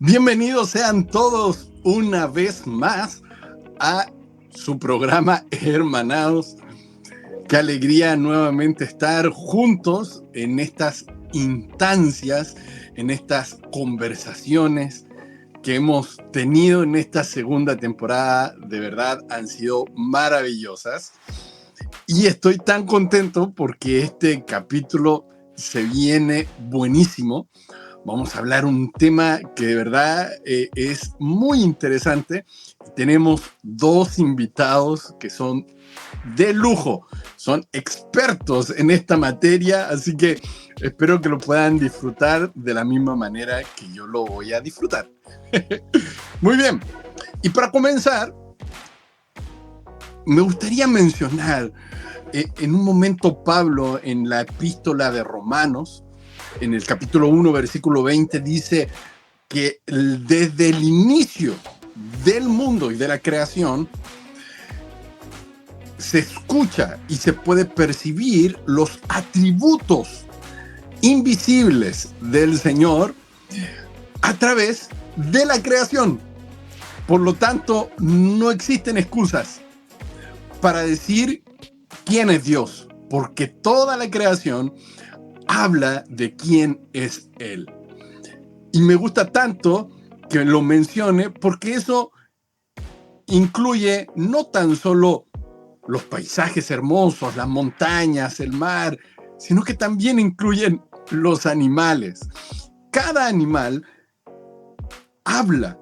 Bienvenidos sean todos una vez más a su programa Hermanados. Qué alegría nuevamente estar juntos en estas instancias, en estas conversaciones que hemos tenido en esta segunda temporada. De verdad han sido maravillosas. Y estoy tan contento porque este capítulo se viene buenísimo. Vamos a hablar un tema que de verdad es muy interesante. Tenemos dos invitados que son de lujo, son expertos en esta materia, así que espero que lo puedan disfrutar de la misma manera que yo lo voy a disfrutar. Muy bien, y para comenzar, me gustaría mencionar, en un momento Pablo en la epístola de Romanos, en el capítulo 1, versículo 20, dice que desde el inicio del mundo y de la creación se escucha y se puede percibir los atributos invisibles del Señor a través de la creación. Por lo tanto, no existen excusas para decir quién es Dios, porque toda la creación habla de quién es Él. Y me gusta tanto que lo mencione porque eso incluye no tan solo los paisajes hermosos, las montañas, el mar, sino que también incluyen los animales. Cada animal habla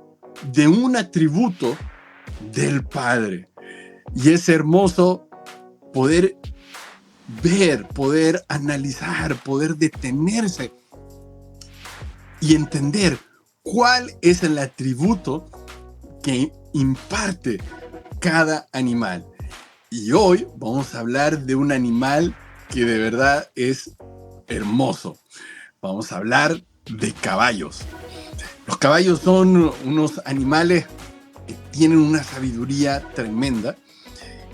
de un atributo del Padre. Y es hermoso poder ver, poder analizar, poder detenerse y entender cuál es el atributo que imparte cada animal. Y hoy vamos a hablar de un animal que de verdad es hermoso. Vamos a hablar de caballos. Los caballos son unos animales que tienen una sabiduría tremenda.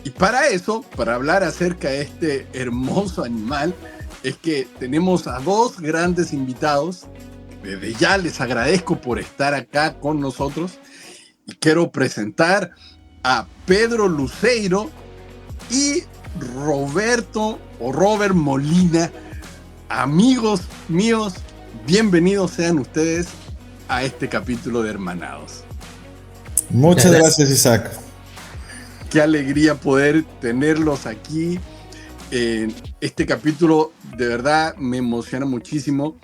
Y para eso, para hablar acerca de este hermoso animal, es que tenemos a dos grandes invitados. Desde ya les agradezco por estar acá con nosotros. Y quiero presentar a Pedro Luceiro y Robert Molina. Amigos míos, bienvenidos sean ustedes a este capítulo de Hermanados. Muchas gracias, Isaac. Qué alegría poder tenerlos aquí. Este capítulo de verdad me emociona muchísimo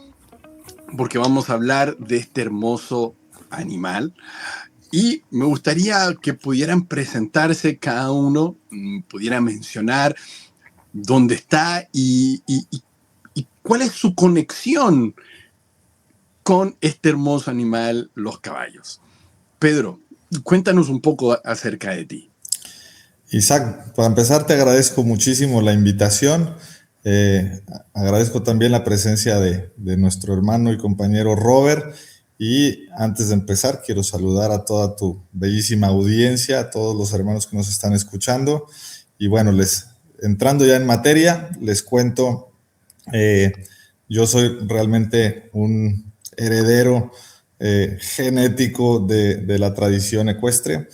porque vamos a hablar de este hermoso animal. Y me gustaría que pudieran presentarse cada uno, pudiera mencionar dónde está y cuál es su conexión con este hermoso animal, los caballos. Pedro, cuéntanos un poco acerca de ti. Isaac, para empezar te agradezco muchísimo la invitación. Agradezco también la presencia de nuestro hermano y compañero Robert. Y antes de empezar, quiero saludar a toda tu bellísima audiencia, a todos los hermanos que nos están escuchando. Y bueno, entrando ya en materia, les cuento, yo soy realmente un heredero genético de la tradición ecuestre.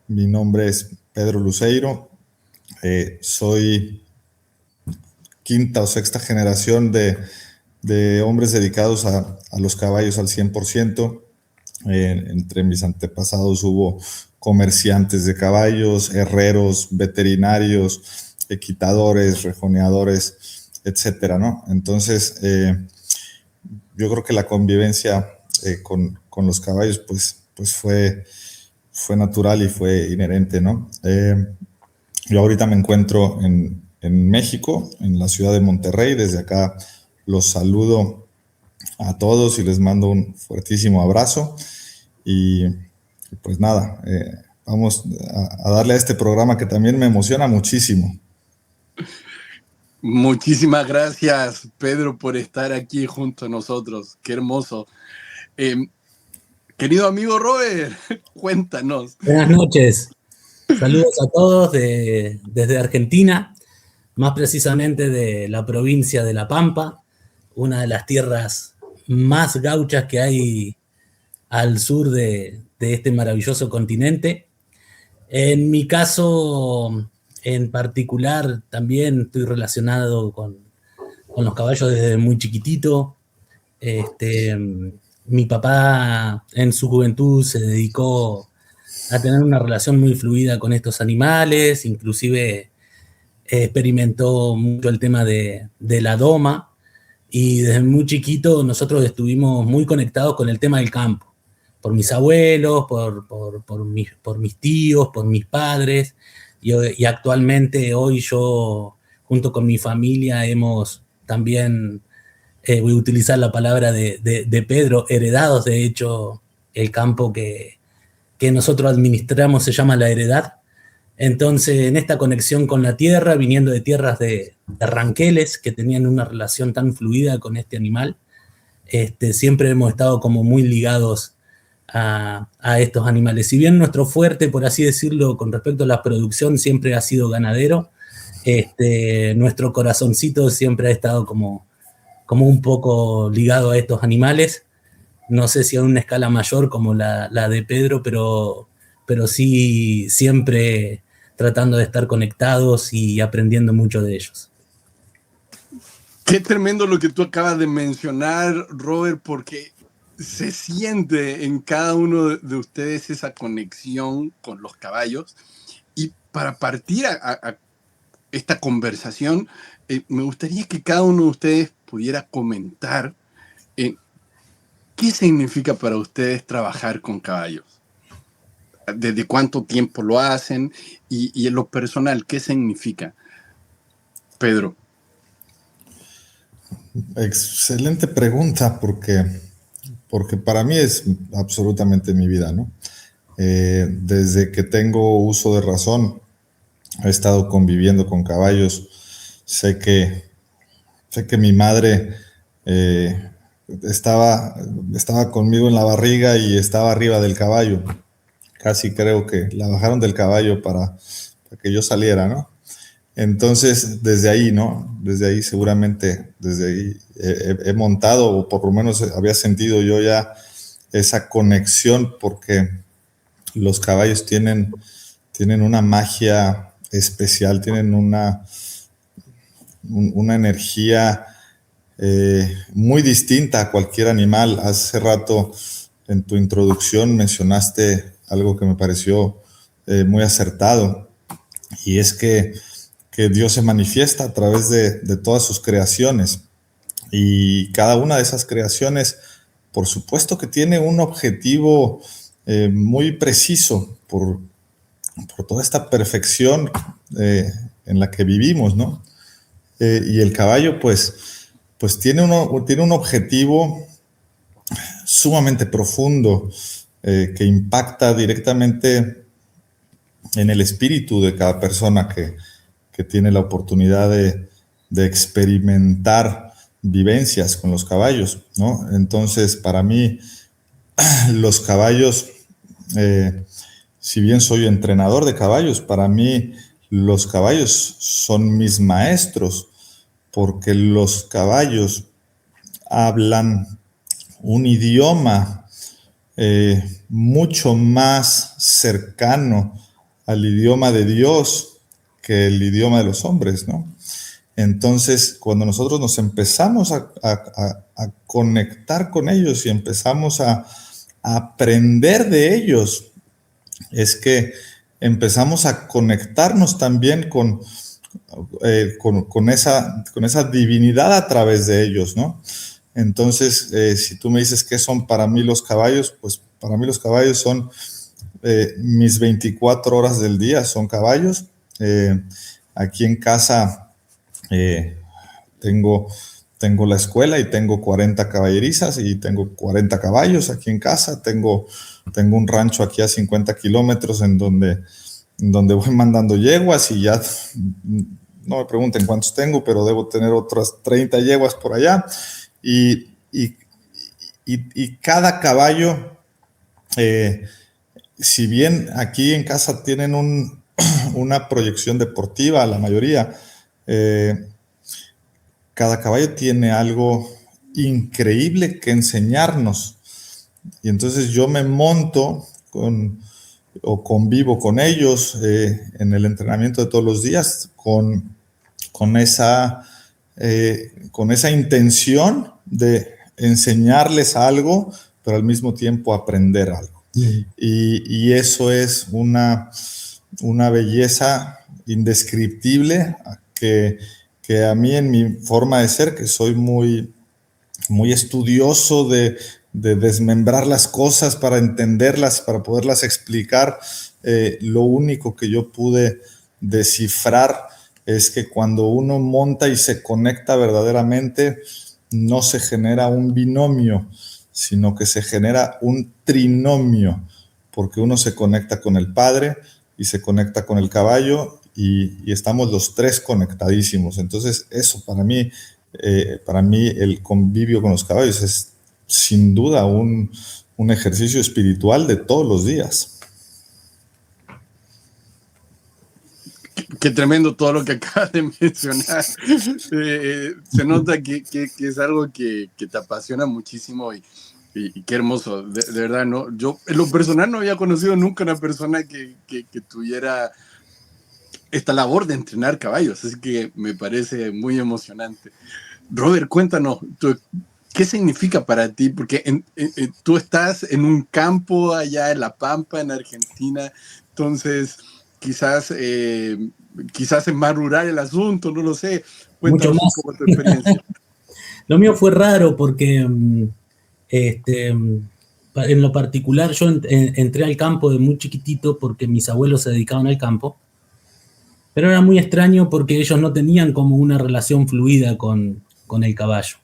Mi nombre es Pedro Luceiro. Soy quinta o sexta generación de hombres dedicados a los caballos al 100%. Entre mis antepasados hubo comerciantes de caballos, herreros, veterinarios, equitadores, rejoneadores, etcétera, ¿no? Entonces, yo creo que la convivencia con los caballos pues fue natural y fue inherente, ¿no? Yo ahorita me encuentro en México, en la ciudad de Monterrey. Desde acá los saludo a todos y les mando un fuertísimo abrazo. Y pues nada, vamos a darle a este programa que también me emociona muchísimo. Muchísimas gracias, Pedro, por estar aquí junto a nosotros. Qué hermoso. Querido amigo Robert, cuéntanos. Buenas noches. Saludos a todos desde Argentina, más precisamente de la provincia de La Pampa, una de las tierras más gauchas que hay al sur de este maravilloso continente. En mi caso en particular también estoy relacionado con los caballos desde muy chiquitito. Mi papá en su juventud se dedicó a tener una relación muy fluida con estos animales, inclusive experimentó mucho el tema de la doma, y desde muy chiquito nosotros estuvimos muy conectados con el tema del campo, por mis abuelos, por mis tíos, por mis padres, y actualmente hoy yo, junto con mi familia, hemos también, voy a utilizar la palabra de Pedro, heredados de hecho el campo que nosotros administramos, se llama la heredad. Entonces, en esta conexión con la tierra, viniendo de tierras de ranqueles que tenían una relación tan fluida con este animal, siempre hemos estado como muy ligados a estos animales. Si bien nuestro fuerte, por así decirlo, con respecto a la producción, siempre ha sido ganadero, nuestro corazoncito siempre ha estado como un poco ligado a estos animales. No sé si a una escala mayor como la de Pedro, pero sí siempre tratando de estar conectados y aprendiendo mucho de ellos. Qué tremendo lo que tú acabas de mencionar, Robert, porque se siente en cada uno de ustedes esa conexión con los caballos. Y para partir a esta conversación, me gustaría que cada uno de ustedes pudiera comentar qué significa para ustedes trabajar con caballos. ¿Desde cuánto tiempo lo hacen? Y en lo personal, ¿qué significa? Pedro. Excelente pregunta, porque para mí es absolutamente mi vida, ¿no? Desde que tengo uso de razón, he estado conviviendo con caballos. Sé que mi madre estaba conmigo en la barriga y estaba arriba del caballo. Casi creo que la bajaron del caballo para que yo saliera, ¿no? Entonces, desde ahí, ¿no? Desde ahí seguramente, desde ahí he montado, o por lo menos había sentido yo ya esa conexión, porque los caballos tienen una magia especial, tienen una energía muy distinta a cualquier animal. Hace rato en tu introducción mencionaste algo que me pareció muy acertado, y es que Dios se manifiesta a través de todas sus creaciones, y cada una de esas creaciones, por supuesto que tiene un objetivo muy preciso por toda esta perfección en la que vivimos, ¿no? Y el caballo, pues tiene un objetivo sumamente profundo que impacta directamente en el espíritu de cada persona que tiene la oportunidad de experimentar vivencias con los caballos, ¿no? Entonces, para mí, los caballos, si bien soy entrenador de caballos, para mí los caballos son mis maestros, porque los caballos hablan un idioma mucho más cercano al idioma de Dios que el idioma de los hombres, ¿no? Entonces, cuando nosotros nos empezamos a conectar con ellos y empezamos a aprender de ellos, es que empezamos a conectarnos también con esa divinidad a través de ellos, ¿no? Entonces, si tú me dices qué son para mí los caballos, pues para mí los caballos son mis 24 horas del día, son caballos. Aquí en casa tengo la escuela y tengo 40 caballerizas y tengo 40 caballos aquí en casa. Tengo un rancho aquí a 50 kilómetros en donde voy mandando yeguas, y ya no me pregunten cuántos tengo, pero debo tener otras 30 yeguas por allá. Y cada caballo, si bien aquí en casa tienen una proyección deportiva, la mayoría, cada caballo tiene algo increíble que enseñarnos. Y entonces yo me monto o convivo con ellos en el entrenamiento de todos los días con esa intención de enseñarles algo, pero al mismo tiempo aprender algo. Y eso es una belleza indescriptible que a mí, en mi forma de ser, que soy muy, muy estudioso de desmembrar las cosas para entenderlas, para poderlas explicar, lo único que yo pude descifrar es que cuando uno monta y se conecta verdaderamente, no se genera un binomio, sino que se genera un trinomio, porque uno se conecta con el Padre y se conecta con el caballo y estamos los tres conectadísimos. Entonces eso para mí el convivio con los caballos es sin duda un ejercicio espiritual de todos los días. Qué tremendo todo lo que acabas de mencionar. Se nota que es algo que te apasiona muchísimo y qué hermoso. De verdad, ¿no? Yo en lo personal no había conocido nunca una persona que tuviera esta labor de entrenar caballos, así que me parece muy emocionante. Robert, cuéntanos, ¿qué significa para ti? Porque tú estás en un campo allá en La Pampa, en Argentina, entonces quizás es más rural el asunto, no lo sé. Cuéntanos un poco tu experiencia. Lo mío fue raro porque en lo particular yo entré al campo de muy chiquitito porque mis abuelos se dedicaban al campo, pero era muy extraño porque ellos no tenían como una relación fluida con el caballo.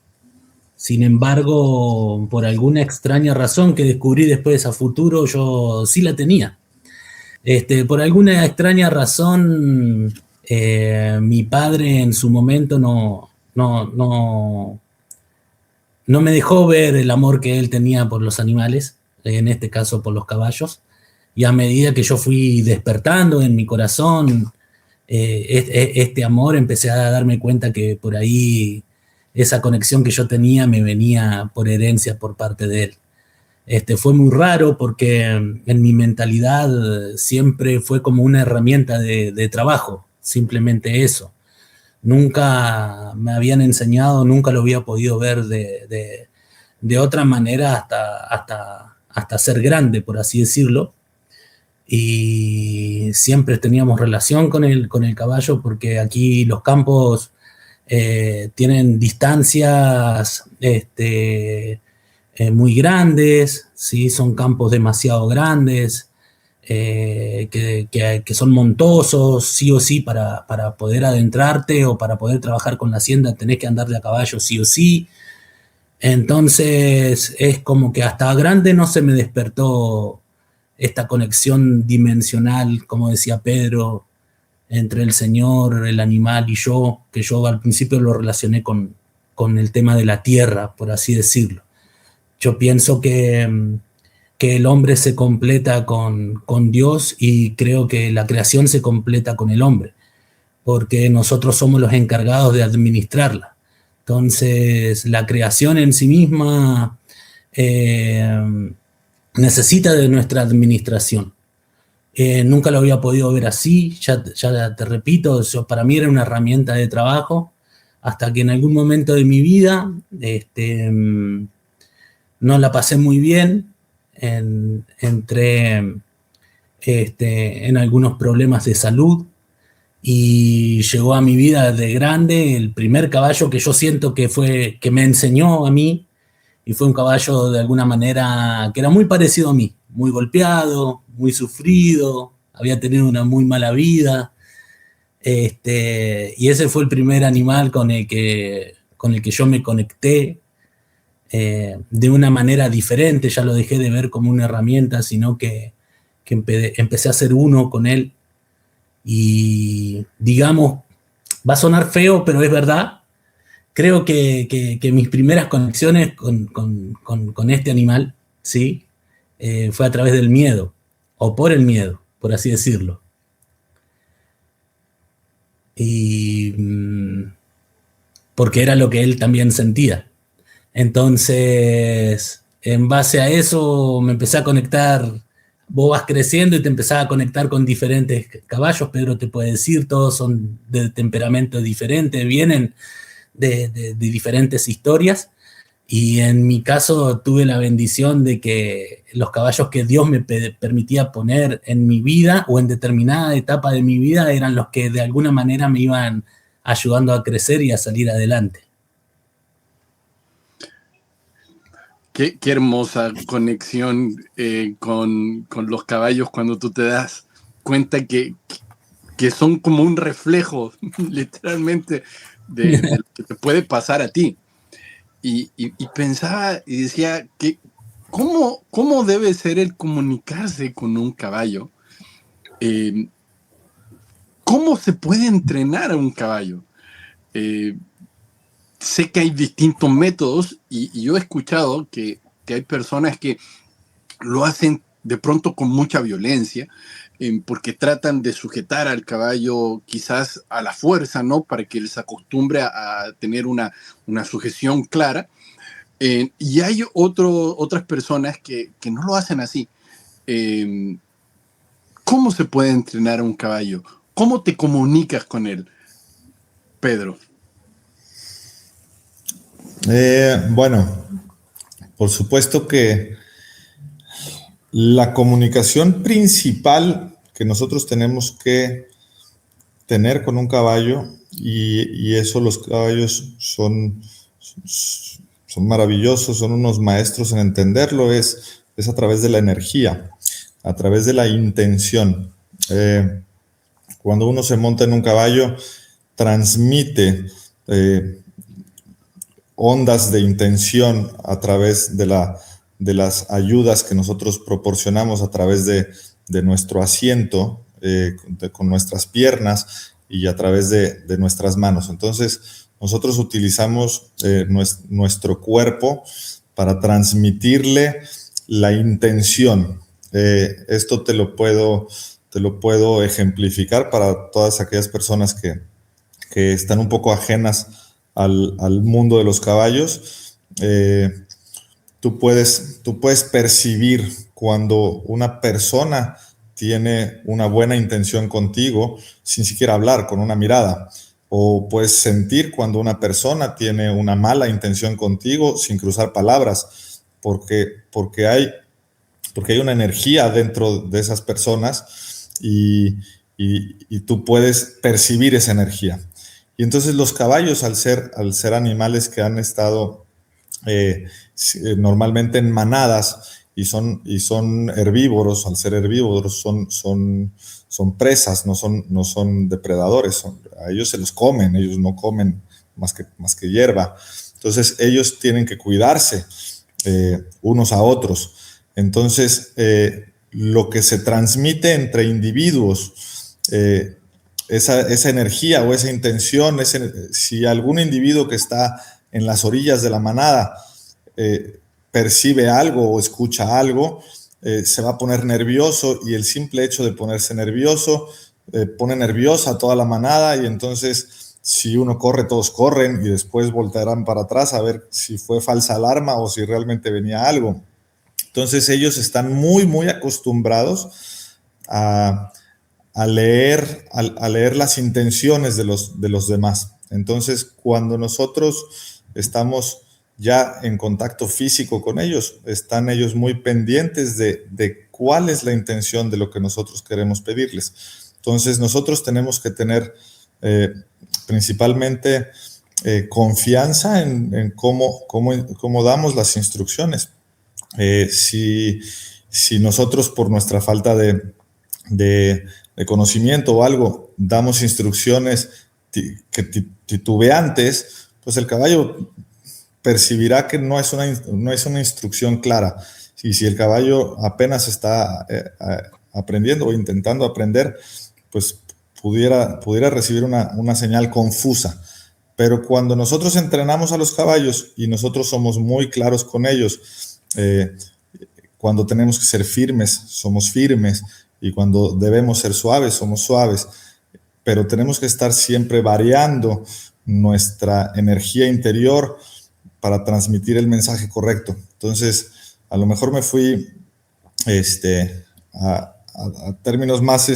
Sin embargo, por alguna extraña razón que descubrí después a futuro, yo sí la tenía. Por alguna extraña razón, mi padre en su momento no me dejó ver el amor que él tenía por los animales, en este caso por los caballos, y a medida que yo fui despertando en mi corazón este amor, empecé a darme cuenta que por ahí esa conexión que yo tenía me venía por herencia por parte de él. Fue muy raro porque en mi mentalidad siempre fue como una herramienta de trabajo, simplemente eso. Nunca me habían enseñado, nunca lo había podido ver de otra manera hasta ser grande, por así decirlo. Y siempre teníamos relación con el caballo porque aquí los campos tienen distancias muy grandes, ¿sí? Son campos demasiado grandes, que son montosos, sí o sí, para poder adentrarte o para poder trabajar con la hacienda tenés que andar de a caballo sí o sí. Entonces es como que hasta grande no se me despertó esta conexión dimensional, como decía Pedro, entre el Señor, el animal y yo, que yo al principio lo relacioné con el tema de la tierra, por así decirlo. Yo pienso que el hombre se completa con Dios y creo que la creación se completa con el hombre, porque nosotros somos los encargados de administrarla. Entonces, la creación en sí misma necesita de nuestra administración. Nunca lo había podido ver así, ya te repito, para mí era una herramienta de trabajo, hasta que en algún momento de mi vida no la pasé muy bien, entré en algunos problemas de salud y llegó a mi vida de grande el primer caballo que yo siento que me enseñó a mí, y fue un caballo de alguna manera que era muy parecido a mí, muy golpeado, muy sufrido, había tenido una muy mala vida, y ese fue el primer animal con el que yo me conecté de una manera diferente. Ya lo dejé de ver como una herramienta, sino que empecé a ser uno con él. Y digamos, va a sonar feo, pero es verdad, creo que mis primeras conexiones con este animal, ¿sí? Fue a través del miedo, o por el miedo, por así decirlo. Y porque era lo que él también sentía. Entonces, En base a eso me empecé a conectar, vos vas creciendo y te empezás a conectar con diferentes caballos, Pedro te puede decir, todos son de temperamento diferente, vienen de diferentes historias. Y en mi caso tuve la bendición de que los caballos que Dios me permitía poner en mi vida o en determinada etapa de mi vida eran los que de alguna manera me iban ayudando a crecer y a salir adelante. Qué hermosa conexión con los caballos cuando tú te das cuenta que son como un reflejo, literalmente, de lo que te puede pasar a ti. Y pensaba y decía que ¿cómo debe ser el comunicarse con un caballo? ¿Cómo se puede entrenar a un caballo? Sé que hay distintos métodos y yo he escuchado que hay personas que lo hacen de pronto con mucha violencia, porque tratan de sujetar al caballo quizás a la fuerza, ¿no? Para que él se acostumbre a tener una sujeción clara. Y hay otras personas que no lo hacen así. ¿Cómo se puede entrenar a un caballo? ¿Cómo te comunicas con él, Pedro? Bueno, por supuesto que la comunicación principal que nosotros tenemos que tener con un caballo, y eso los caballos son maravillosos, son unos maestros en entenderlo, es a través de la energía, a través de la intención. Cuando uno se monta en un caballo, transmite ondas de intención a través de las ayudas que nosotros proporcionamos a través de nuestro asiento, con nuestras piernas y a través de nuestras manos. Entonces, nosotros utilizamos nuestro cuerpo para transmitirle la intención. Esto te lo puedo ejemplificar para todas aquellas personas que están un poco ajenas al mundo de los caballos. Tú puedes percibir cuando una persona tiene una buena intención contigo sin siquiera hablar, con una mirada. O puedes sentir cuando una persona tiene una mala intención contigo sin cruzar palabras, porque hay una energía dentro de esas personas y tú puedes percibir esa energía. Y entonces los caballos, al ser animales que han estado normalmente en manadas y son herbívoros, al ser herbívoros son presas, no son depredadores, a ellos se los comen, ellos no comen más que hierba. Entonces ellos tienen que cuidarse unos a otros. Entonces lo que se transmite entre individuos, esa energía o esa intención, si algún individuo que está en las orillas de la manada percibe algo o escucha algo, se va a poner nervioso, y el simple hecho de ponerse nervioso pone nerviosa a toda la manada, y entonces si uno corre, todos corren y después voltearán para atrás a ver si fue falsa alarma o si realmente venía algo. Entonces ellos están muy, muy acostumbrados a leer las intenciones de los demás. Entonces, cuando nosotros estamos ya en contacto físico con ellos, están ellos muy pendientes de cuál es la intención de lo que nosotros queremos pedirles. Entonces, nosotros tenemos que tener principalmente confianza en cómo damos las instrucciones. Si nosotros, por nuestra falta de conocimiento o algo, damos instrucciones titubeantes, pues el caballo percibirá que no es una instrucción clara. Y si el caballo apenas está aprendiendo o intentando aprender, pues pudiera recibir una señal confusa. Pero cuando nosotros entrenamos a los caballos y nosotros somos muy claros con ellos, cuando tenemos que ser firmes, somos firmes, y cuando debemos ser suaves, somos suaves, pero tenemos que estar siempre variando nuestra energía interior para transmitir el mensaje correcto. Entonces, A lo mejor me fui a términos más,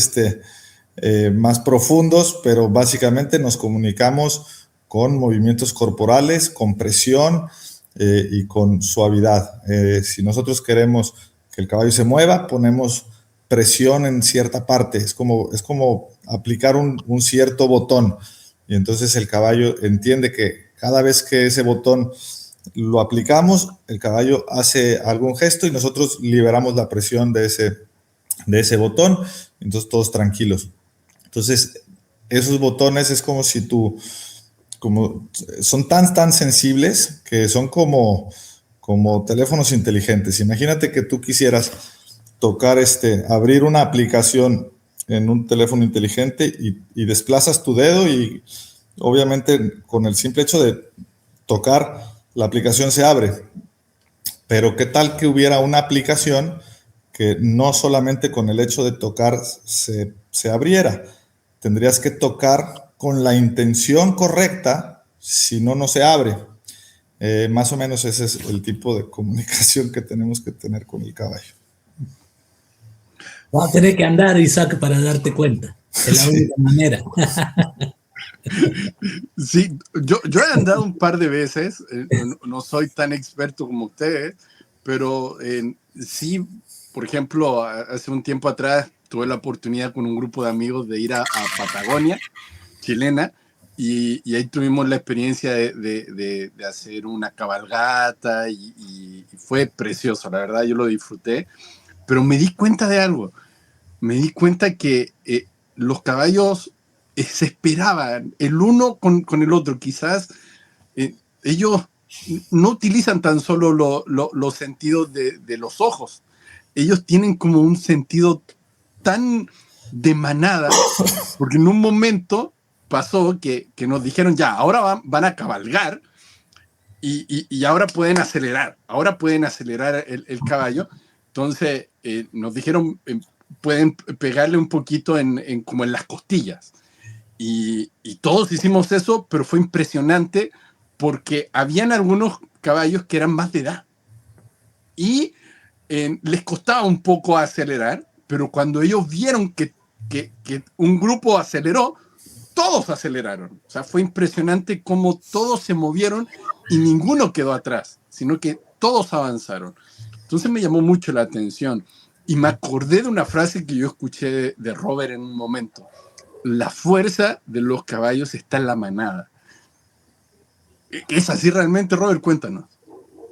más profundos, pero básicamente nos comunicamos con movimientos corporales, con presión y con suavidad. Si nosotros queremos que el caballo se mueva, ponemos presión en cierta parte. Es como aplicar un cierto botón. Y entonces el caballo entiende que cada vez que ese botón lo aplicamos, el caballo hace algún gesto y nosotros liberamos la presión de ese botón. Entonces todos tranquilos. Entonces esos botones es como si son tan sensibles que son como teléfonos inteligentes. Imagínate que tú quisieras tocar, abrir una aplicación en un teléfono inteligente y desplazas tu dedo y obviamente con el simple hecho de tocar la aplicación se abre. Pero ¿qué tal que hubiera una aplicación que no solamente con el hecho de tocar se abriera? Tendrías que tocar con la intención correcta, si no, no se abre. Más o menos ese es el tipo de comunicación que tenemos que tener con el caballo. Vas a tener que andar, Isaac, para darte cuenta. Es la única manera. Sí, yo he andado un par de veces, no soy tan experto como ustedes, pero sí, por ejemplo, hace un tiempo atrás tuve la oportunidad con un grupo de amigos de ir a Patagonia, chilena, y ahí tuvimos la experiencia de hacer una cabalgata y fue precioso, la verdad, yo lo disfruté, pero me di cuenta de algo, me di cuenta que los caballos se esperaban el uno con el otro, quizás ellos no utilizan tan solo los sentidos de los ojos, ellos tienen como un sentido tan de manada, porque en un momento pasó que nos dijeron ya, ahora van a cabalgar y ahora pueden acelerar el caballo. Entonces nos dijeron pueden pegarle un poquito como en las costillas y todos hicimos eso, pero fue impresionante porque habían algunos caballos que eran más de edad y les costaba un poco acelerar, pero cuando ellos vieron que un grupo aceleró, todos aceleraron. O sea, fue impresionante cómo todos se movieron y ninguno quedó atrás, sino que todos avanzaron. Entonces me llamó mucho la atención y me acordé de una frase que yo escuché de Robert en un momento. La fuerza de los caballos está en la manada. ¿Es así realmente, Robert? Cuéntanos.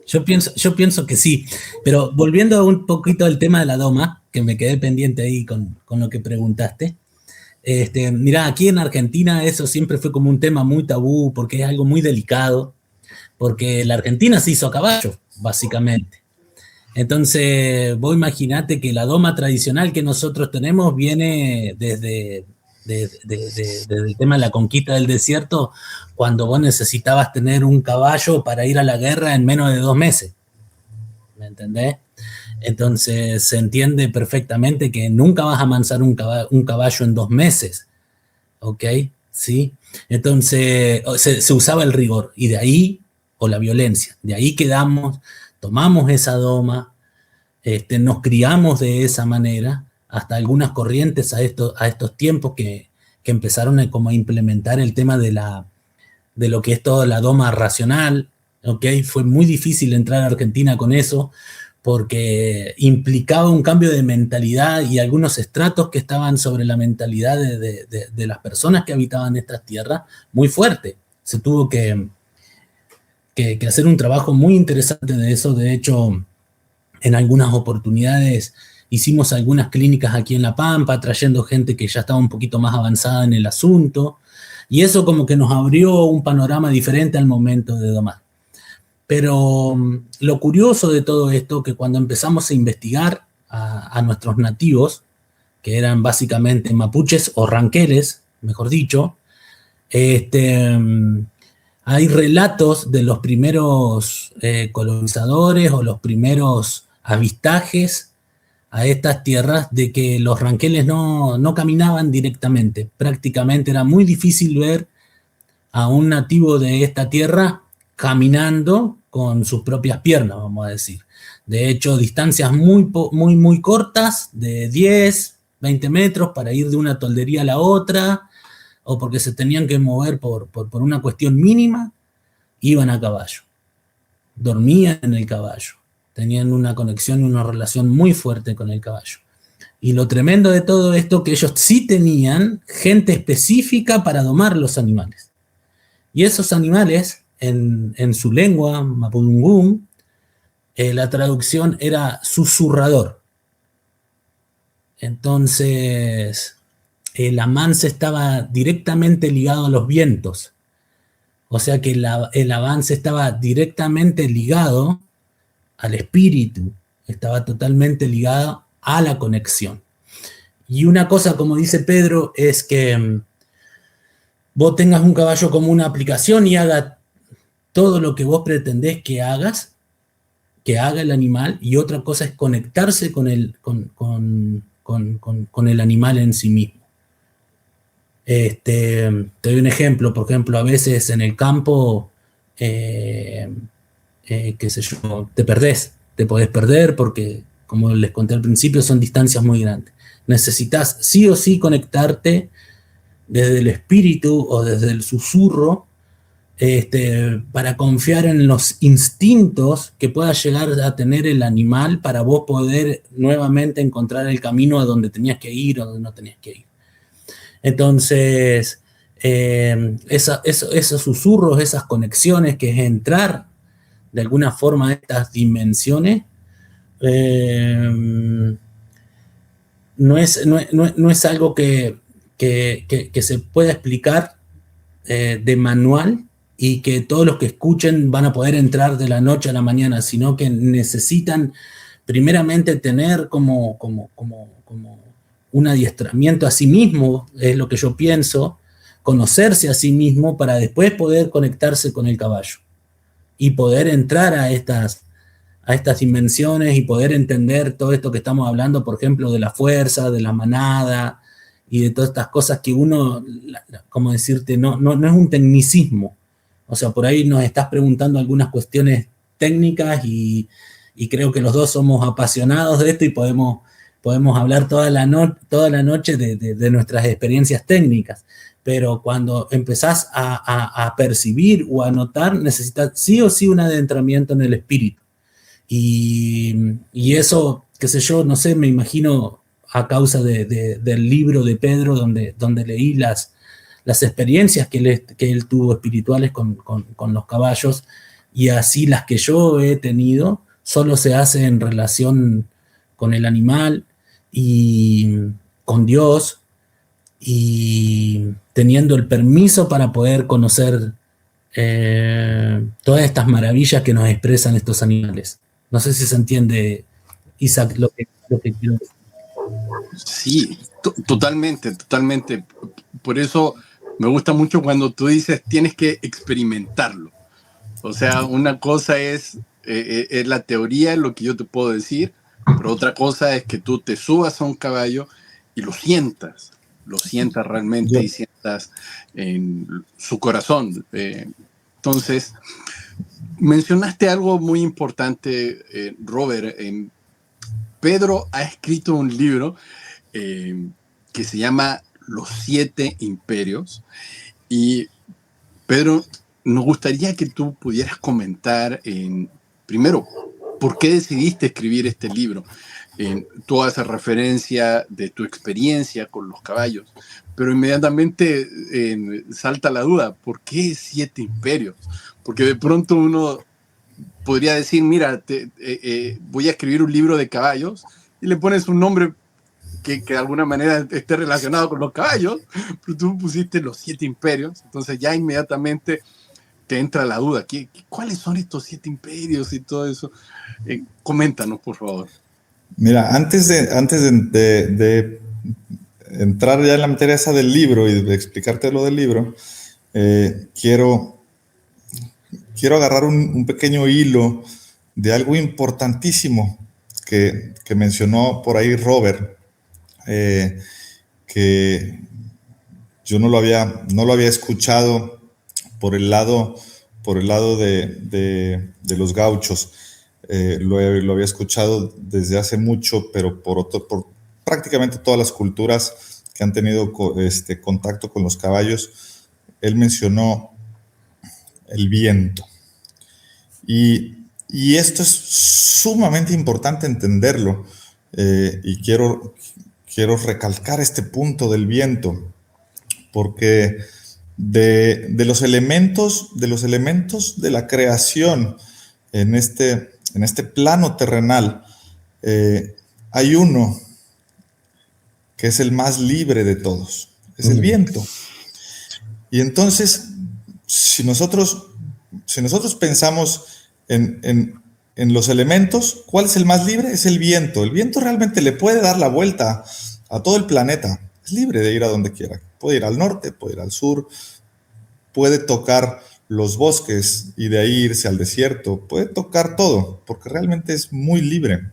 Yo pienso que sí, pero volviendo un poquito al tema de la doma, que me quedé pendiente ahí con lo que preguntaste. Mirá, aquí en Argentina eso siempre fue como un tema muy tabú, porque es algo muy delicado, porque la Argentina se hizo a caballo, básicamente. Entonces, vos imaginate que la doma tradicional que nosotros tenemos viene desde el tema de la conquista del desierto, cuando vos necesitabas tener un caballo para ir a la guerra en menos de 2 meses. ¿Me entendés? Entonces se entiende perfectamente que nunca vas a amansar un caballo en 2 meses. ¿Ok? ¿Sí? Entonces se usaba el rigor y de ahí, o la violencia, de ahí quedamos, tomamos esa doma, nos criamos de esa manera, hasta algunas corrientes a estos tiempos que empezaron como a implementar el tema de lo que es toda la doma racional. ¿Ok? Fue muy difícil entrar a Argentina con eso, porque implicaba un cambio de mentalidad y algunos estratos que estaban sobre la mentalidad de las personas que habitaban estas tierras muy fuerte. Se tuvo que hacer un trabajo muy interesante de eso. De hecho, en algunas oportunidades hicimos algunas clínicas aquí en La Pampa, trayendo gente que ya estaba un poquito más avanzada en el asunto, y eso como que nos abrió un panorama diferente al momento de domar. Pero lo curioso de todo esto, que cuando empezamos a investigar a nuestros nativos, que eran básicamente mapuches o ranqueles, mejor dicho, hay relatos de los primeros colonizadores o los primeros avistajes a estas tierras de que los ranqueles no caminaban directamente. Prácticamente era muy difícil ver a un nativo de esta tierra caminando con sus propias piernas, vamos a decir. De hecho, distancias muy cortas, de 10, 20 metros, para ir de una toldería a la otra, o porque se tenían que mover por una cuestión mínima, iban a caballo. Dormían en el caballo. Tenían una conexión y una relación muy fuerte con el caballo. Y lo tremendo de todo esto, que ellos sí tenían gente específica para domar los animales. Y esos animales, en su lengua, mapudungún, la traducción era susurrador. Entonces, el avance estaba directamente ligado a los vientos. O sea que el avance estaba directamente ligado al espíritu, estaba totalmente ligado a la conexión. Y una cosa, como dice Pedro, es que vos tengas un caballo como una aplicación y haga todo lo que vos pretendés que hagas, que haga el animal, y otra cosa es conectarse con el animal en sí mismo. Te doy un ejemplo, por ejemplo, a veces en el campo, qué sé yo, te podés perder porque, como les conté al principio, son distancias muy grandes. Necesitas sí o sí conectarte desde el espíritu o desde el susurro, para confiar en los instintos que pueda llegar a tener el animal para vos poder nuevamente encontrar el camino a donde tenías que ir o donde no tenías que ir. Entonces, esos susurros, esas conexiones, que es entrar de alguna forma a estas dimensiones, no es algo que se pueda explicar de manual y que todos los que escuchen van a poder entrar de la noche a la mañana, sino que necesitan primeramente tener como un adiestramiento a sí mismo, es lo que yo pienso, conocerse a sí mismo para después poder conectarse con el caballo y poder entrar a estas dimensiones y poder entender todo esto que estamos hablando, por ejemplo, de la fuerza, de la manada y de todas estas cosas que uno, como decirte, no es un tecnicismo. O sea, por ahí nos estás preguntando algunas cuestiones técnicas y creo que los dos somos apasionados de esto y podemos hablar toda la noche de nuestras experiencias técnicas, pero cuando empezás a percibir o a notar, necesitas sí o sí un adentramiento en el espíritu. Y eso, qué sé yo, no sé, me imagino a causa del libro de Pedro, donde leí las experiencias que él tuvo espirituales con los caballos, y así las que yo he tenido, solo se hace en relación con el animal y con Dios, y teniendo el permiso para poder conocer todas estas maravillas que nos expresan estos animales. No sé si se entiende, Isaac, lo que quiero decir. Sí, totalmente. Por eso me gusta mucho cuando tú dices tienes que experimentarlo. O sea, una cosa es la teoría, lo que yo te puedo decir, pero otra cosa es que tú te subas a un caballo y lo sientas realmente y sientas en su corazón. Entonces, mencionaste algo muy importante, Robert. Pedro ha escrito un libro que se llama Los 7 Imperios. Y Pedro, nos gustaría que tú pudieras comentar primero, ¿por qué decidiste escribir este libro? Tú haces referencia de tu experiencia con los caballos, pero inmediatamente salta la duda, ¿por qué 7 imperios? Porque de pronto uno podría decir, mira, voy a escribir un libro de caballos, y le pones un nombre que de alguna manera esté relacionado con los caballos, pero tú pusiste los 7 imperios, entonces ya inmediatamente te entra la duda, ¿cuáles son estos 7 imperios y todo eso? Coméntanos, por favor. Mira, antes de entrar ya en la materia esa del libro y de explicarte lo del libro, quiero agarrar un pequeño hilo de algo importantísimo que mencionó por ahí Robert, que yo no lo había escuchado por el lado por el lado de los gauchos. Lo había escuchado desde hace mucho, pero por prácticamente todas las culturas que han tenido contacto con los caballos. Él mencionó el viento. Y esto es sumamente importante entenderlo, y quiero recalcar este punto del viento, porque de los elementos de la creación en este plano terrenal, hay uno que es el más libre de todos, es el viento. Y entonces, si nosotros pensamos en los elementos, ¿cuál es el más libre? Es el viento. El viento realmente le puede dar la vuelta a todo el planeta. Es libre de ir a donde quiera. Puede ir al norte, puede ir al sur, puede tocar los bosques y de ahí irse al desierto. Puede tocar todo, porque realmente es muy libre.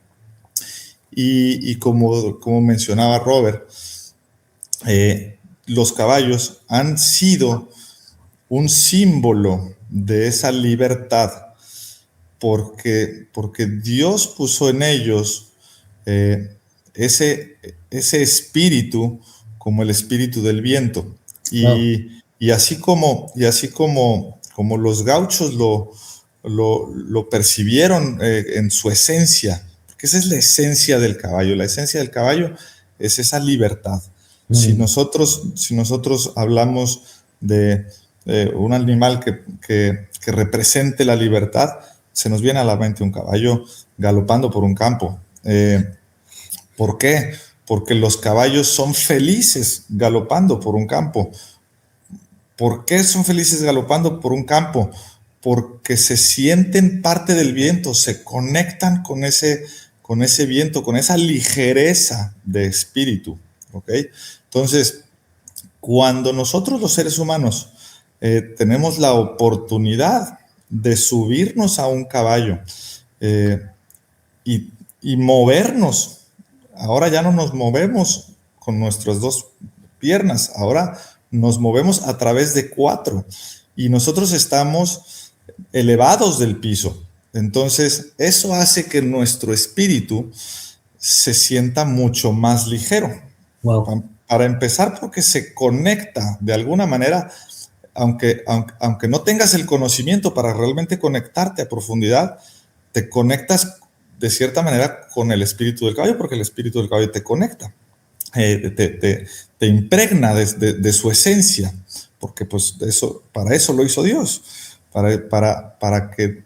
Y como mencionaba Robert, los caballos han sido un símbolo de esa libertad, porque Dios puso en ellos ese espíritu, como el espíritu del viento. Y así como los gauchos lo percibieron en su esencia, porque esa es la esencia del caballo. La esencia del caballo es esa libertad. Si nosotros hablamos de un animal que represente la libertad, se nos viene a la mente un caballo galopando por un campo. ¿Por qué? Porque los caballos son felices galopando por un campo. ¿Por qué son felices galopando por un campo? Porque se sienten parte del viento, se conectan con ese viento, con esa ligereza de espíritu. ¿Ok? Entonces, cuando nosotros los seres humanos tenemos la oportunidad de subirnos a un caballo y movernos, ahora ya no nos movemos con nuestras dos piernas, ahora nos movemos a través de 4 y nosotros estamos elevados del piso. Entonces, eso hace que nuestro espíritu se sienta mucho más ligero. Wow. Para empezar, porque se conecta de alguna manera, aunque no tengas el conocimiento para realmente conectarte a profundidad, te conectas de cierta manera con el espíritu del caballo, porque el espíritu del caballo te conecta, te impregna de su esencia, porque pues para eso lo hizo Dios, para que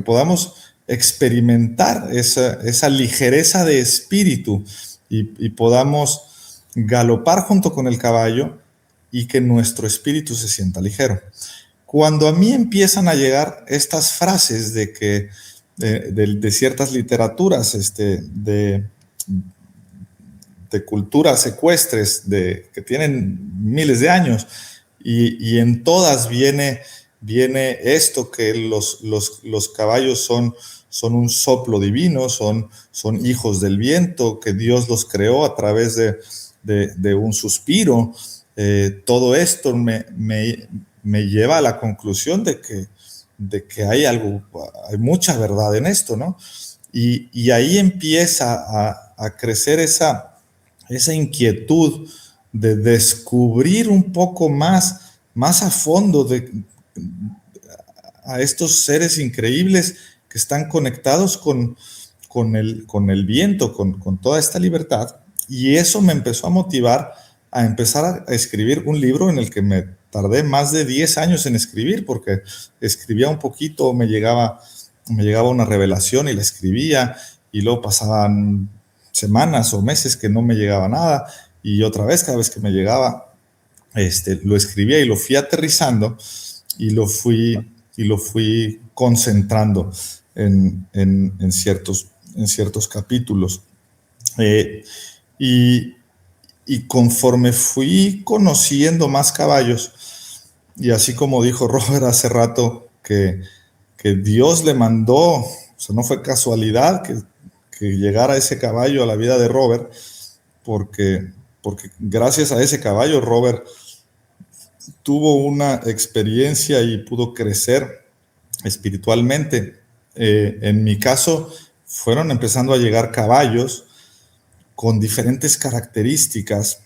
podamos experimentar esa ligereza de espíritu y podamos galopar junto con el caballo y que nuestro espíritu se sienta ligero. Cuando a mí empiezan a llegar estas frases de ciertas literaturas, de culturas ecuestres que tienen miles de años, y en todas viene esto, que los caballos son un soplo divino, son hijos del viento, que Dios los creó a través de un suspiro. Todo esto me lleva a la conclusión de que hay mucha verdad en esto, ¿no? Y ahí empieza a crecer esa inquietud de descubrir un poco más a fondo a estos seres increíbles que están conectados con el viento, con toda esta libertad. Y eso me empezó a motivar a empezar a escribir un libro en el que me tardé más de 10 años en escribir, porque escribía un poquito, me llegaba una revelación y la escribía, y luego pasaban semanas o meses que no me llegaba nada, y otra vez, cada vez que me llegaba, lo escribía y lo fui aterrizando y lo fui concentrando en ciertos capítulos. Y conforme fui conociendo más caballos, y así como dijo Robert hace rato, que Dios le mandó, o sea, no fue casualidad que llegara ese caballo a la vida de Robert, porque gracias a ese caballo Robert tuvo una experiencia y pudo crecer espiritualmente. En mi caso, fueron empezando a llegar caballos con diferentes características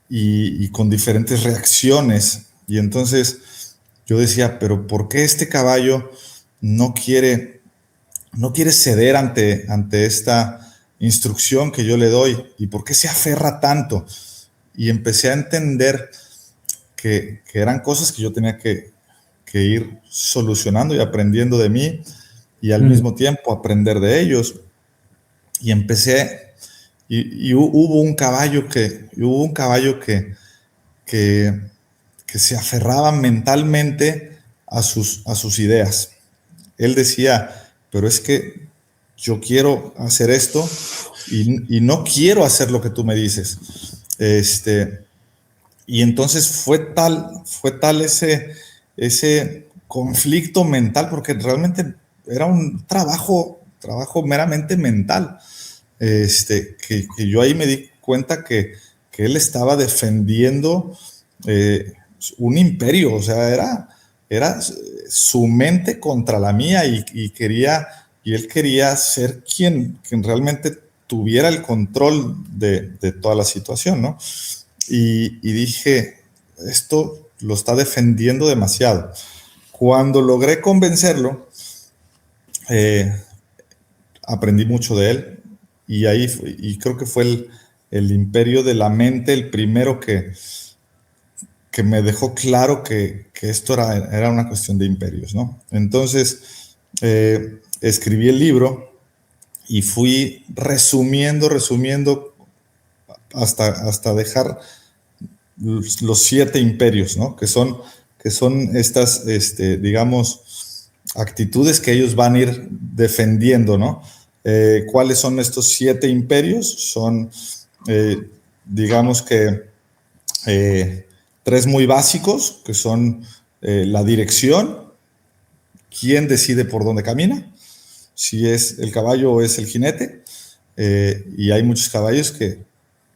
y con diferentes reacciones. Y entonces yo decía, pero ¿por qué este caballo no quiere ceder ante esta instrucción que yo le doy? ¿Y por qué se aferra tanto? Y empecé a entender que eran cosas que yo tenía que ir solucionando y aprendiendo de mí, y al mismo tiempo aprender de ellos. Y empecé, y hubo un caballo que se aferraba mentalmente a sus ideas. Él decía, pero es que yo quiero hacer esto y no quiero hacer lo que tú me dices. Y entonces fue tal ese conflicto mental, porque realmente era un trabajo meramente mental, que yo ahí me di cuenta que él estaba defendiendo un imperio. O sea, era su mente contra la mía, y él quería ser quien realmente tuviera el control de toda la situación, ¿no? Y dije, esto lo está defendiendo demasiado. Cuando logré convencerlo, aprendí mucho de él, y creo que fue el imperio de la mente el primero que me dejó claro que esto era una cuestión de imperios, ¿no? Entonces, escribí el libro y fui resumiendo hasta dejar los 7 imperios, ¿no? Que son estas, digamos, actitudes que ellos van a ir defendiendo, ¿no? ¿Cuáles son estos 7 imperios? Son, digamos que, 3 muy básicos, que son la dirección, quién decide por dónde camina, si es el caballo o es el jinete. Y hay muchos caballos que,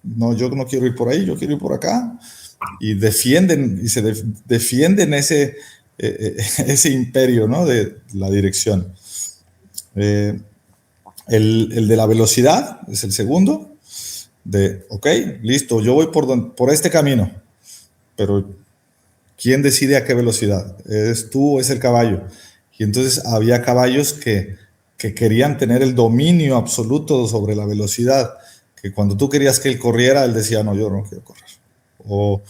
no, yo no quiero ir por ahí, yo quiero ir por acá, y defienden ese imperio, ¿no? De la dirección. El de la velocidad es el segundo, ok, listo, yo voy por este camino, pero ¿quién decide a qué velocidad? ¿Es tú o es el caballo? Y entonces había caballos que querían tener el dominio absoluto sobre la velocidad, que cuando tú querías que él corriera, él decía, no, yo no quiero correr. O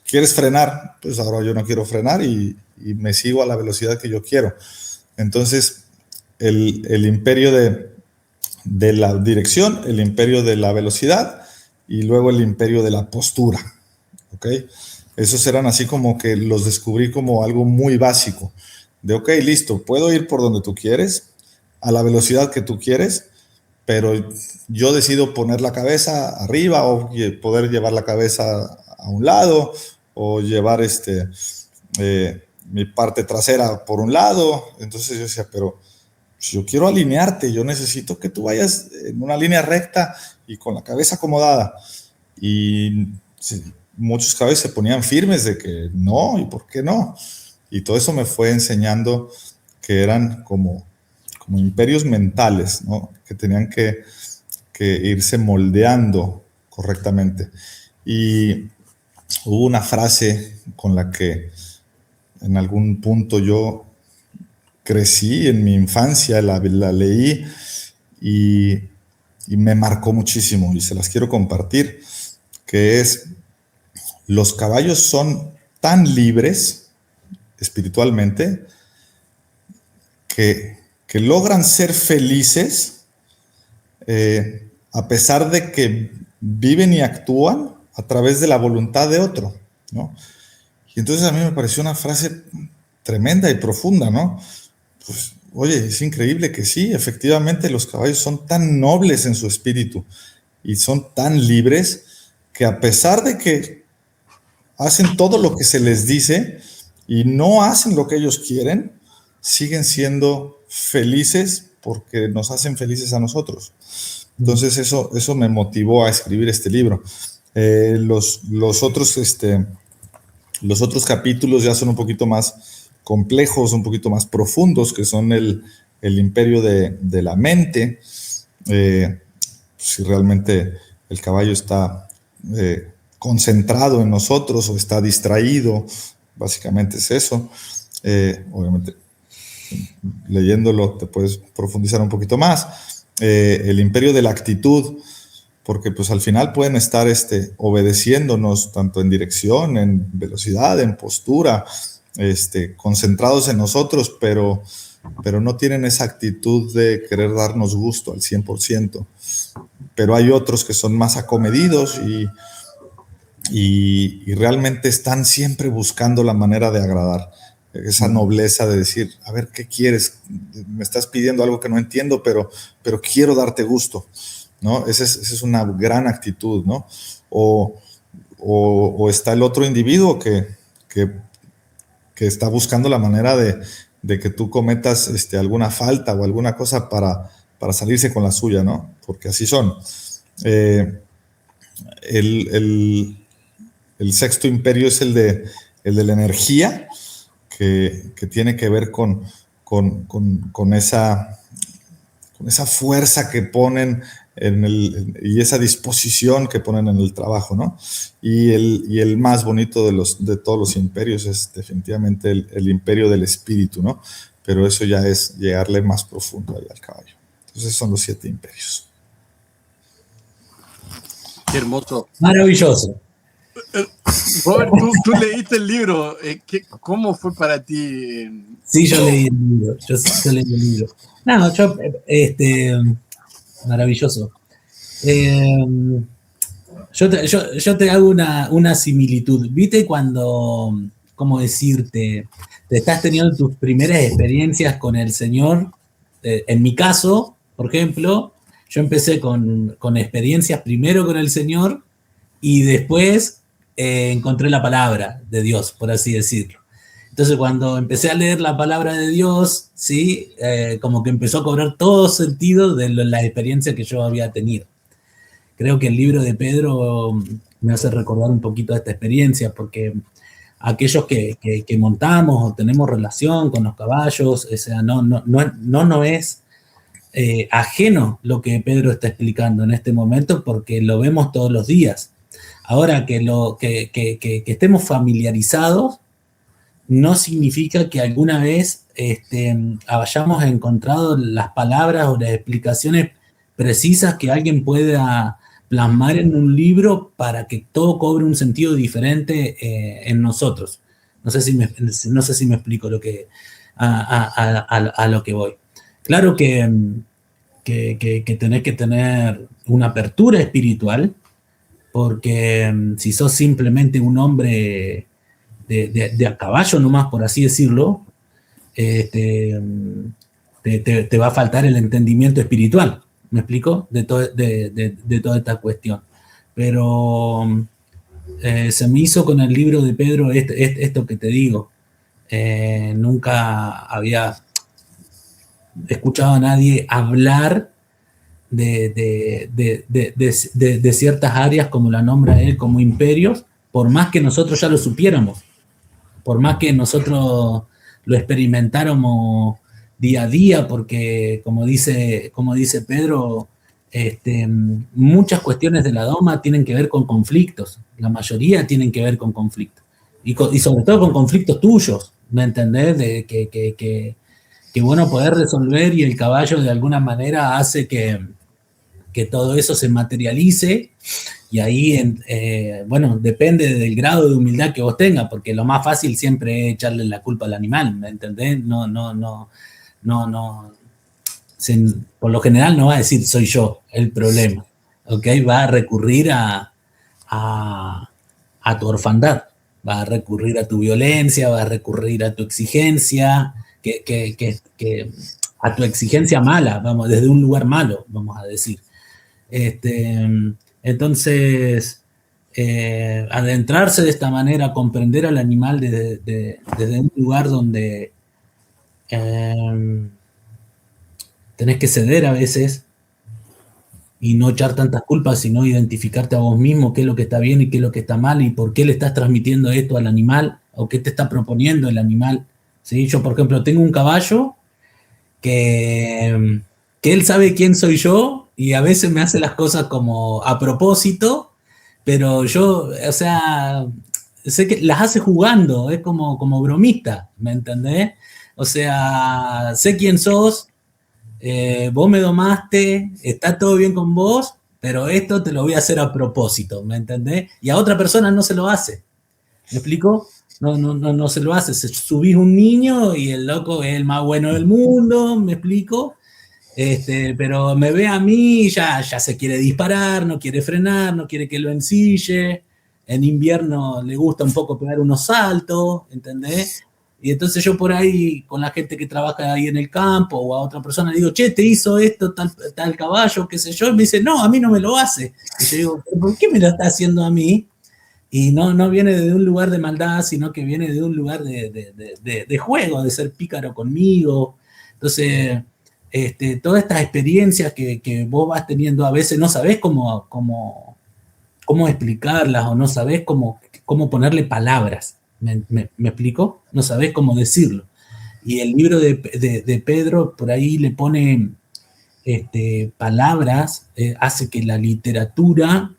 ¿quieres frenar? Pues ahora yo no quiero frenar, y me sigo a la velocidad que yo quiero. Entonces, el imperio de la dirección, el imperio de la velocidad, y luego el imperio de la postura, ¿ok? Esos eran así como que los descubrí como algo muy básico, de ok, listo, puedo ir por donde tú quieres, a la velocidad que tú quieres, pero yo decido poner la cabeza arriba, o poder llevar la cabeza a un lado, o llevar mi parte trasera por un lado. Entonces yo decía, pero yo quiero alinearte, yo necesito que tú vayas en una línea recta y con la cabeza acomodada. Y sí, muchos caballos se ponían firmes de que no, ¿y por qué no? Y todo eso me fue enseñando que eran como imperios mentales, ¿no? Que tenían que irse moldeando correctamente. Y hubo una frase con la que en algún punto yo crecí en mi infancia, la leí y me marcó muchísimo, y se las quiero compartir, que es: los caballos son tan libres espiritualmente que logran ser felices a pesar de que viven y actúan a través de la voluntad de otro, ¿no? Y entonces a mí me pareció una frase tremenda y profunda, ¿no? Pues, oye, es increíble que sí, efectivamente los caballos son tan nobles en su espíritu y son tan libres que a pesar de que hacen todo lo que se les dice y no hacen lo que ellos quieren, siguen siendo felices porque nos hacen felices a nosotros. Entonces eso me motivó a escribir este libro. Los otros capítulos ya son un poquito más complejos, un poquito más profundos, que son el imperio de la mente. Si realmente el caballo está concentrado en nosotros o está distraído, básicamente es eso. Obviamente, leyéndolo te puedes profundizar un poquito más. El imperio de la actitud, porque pues al final pueden estar obedeciéndonos tanto en dirección, en velocidad, en postura, concentrados en nosotros, pero no tienen esa actitud de querer darnos gusto al 100%. Pero hay otros que son más acomedidos y realmente están siempre buscando la manera de agradar. Esa nobleza de decir, a ver, ¿qué quieres? Me estás pidiendo algo que no entiendo, pero quiero darte gusto, ¿no? Esa es una gran actitud, ¿no? O está el otro individuo que está buscando la manera de que tú cometas alguna falta o alguna cosa para salirse con la suya, ¿no? Porque así son. El sexto imperio es el de la energía, que tiene que ver con esa fuerza que ponen y esa disposición que ponen en el trabajo, ¿no? Y el más bonito de todos los imperios es definitivamente el imperio del espíritu, ¿no? Pero eso ya es llegarle más profundo ahí al caballo. Entonces son los 7 imperios. Qué hermoso. Maravilloso. Robert, tú leíste el libro. ¿Cómo fue para ti? Sí, yo leí el libro. Yo leí el libro. No, maravilloso. Yo te hago una similitud. ¿Viste cuando, cómo decirte, te estás teniendo tus primeras experiencias con el Señor? En mi caso, por ejemplo, yo empecé con experiencias primero con el Señor y después encontré la palabra de Dios, por así decirlo. Entonces, cuando empecé a leer la palabra de Dios, ¿sí? Como que empezó a cobrar todo sentido de las experiencias que yo había tenido. Creo que el libro de Pedro me hace recordar un poquito de esta experiencia, porque aquellos que montamos o tenemos relación con los caballos, o sea, no es ajeno lo que Pedro está explicando en este momento, porque lo vemos todos los días. Ahora, que estemos familiarizados no significa que alguna vez hayamos encontrado las palabras o las explicaciones precisas que alguien pueda plasmar en un libro para que todo cobre un sentido diferente en nosotros. No sé si me explico a lo que voy. Claro que tenés que tener una apertura espiritual, porque si sos simplemente un hombre de a caballo nomás, por así decirlo, te va a faltar el entendimiento espiritual, ¿me explico? De toda esta cuestión. Pero se me hizo con el libro de Pedro esto que te digo. Nunca había escuchado a nadie hablar de ciertas áreas, como la nombra él, como imperios, por más que nosotros ya lo supiéramos, por más que nosotros lo experimentáramos día a día, porque como dice Pedro, muchas cuestiones de la doma tienen que ver con conflictos, la mayoría tienen que ver con conflictos, y sobre todo con conflictos tuyos, ¿me entendés? De que bueno, poder resolver, y el caballo de alguna manera hace que todo eso se materialice, y ahí, bueno, depende del grado de humildad que vos tengas, porque lo más fácil siempre es echarle la culpa al animal, ¿me entendés? No, por lo general no va a decir soy yo el problema, ¿ok? Va a recurrir a tu orfandad, va a recurrir a tu violencia, va a recurrir a tu exigencia, a tu exigencia mala, vamos, desde un lugar malo, vamos a decir. Entonces, adentrarse de esta manera, comprender al animal desde un lugar donde tenés que ceder a veces, y no echar tantas culpas, sino identificarte a vos mismo qué es lo que está bien y qué es lo que está mal y por qué le estás transmitiendo esto al animal o qué te está proponiendo el animal. ¿Sí? Yo, por ejemplo, tengo un caballo que, que él sabe quién soy yo y a veces me hace las cosas como a propósito, pero yo, o sea, sé que las hace jugando, es como bromista, ¿me entendés? O sea, sé quién sos, vos me domaste, está todo bien con vos, pero esto te lo voy a hacer a propósito, ¿me entendés? Y a otra persona no se lo hace, ¿me explico? No se lo hace, subís un niño y el loco es el más bueno del mundo, ¿me explico? Pero me ve a mí y ya se quiere disparar, no quiere frenar, no quiere que lo ensille. En invierno le gusta un poco pegar unos saltos, ¿entendés? Y entonces yo por ahí, con la gente que trabaja ahí en el campo o a otra persona, le digo, che, te hizo esto tal caballo, qué sé yo. Y me dice, no, a mí no me lo hace. Y yo digo, ¿por qué me lo está haciendo a mí? Y no viene de un lugar de maldad, sino que viene de un lugar de juego, de ser pícaro conmigo. Entonces, todas estas experiencias que vos vas teniendo, a veces no sabés cómo explicarlas o no sabés cómo ponerle palabras. ¿Me explico? No sabés cómo decirlo. Y el libro de Pedro por ahí le pone palabras, hace que la literatura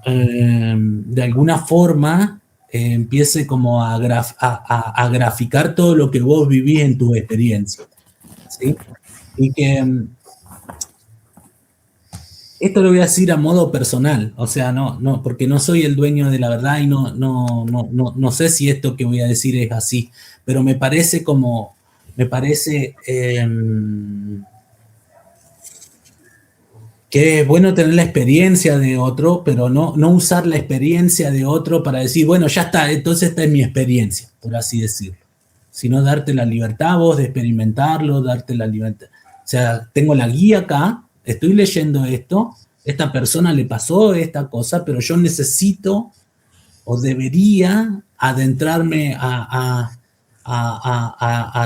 de alguna forma empiece como a graficar todo lo que vos vivís en tu experiencia. ¿Sí? Y que esto lo voy a decir a modo personal, o sea, no, porque no soy el dueño de la verdad y no sé si esto que voy a decir es así, pero me parece que es bueno tener la experiencia de otro, pero no usar la experiencia de otro para decir, bueno, ya está, entonces esta es mi experiencia, por así decirlo. Sino darte la libertad vos de experimentarlo, darte la libertad. O sea, tengo la guía acá, estoy leyendo esto, esta persona le pasó esta cosa, pero yo necesito o debería adentrarme a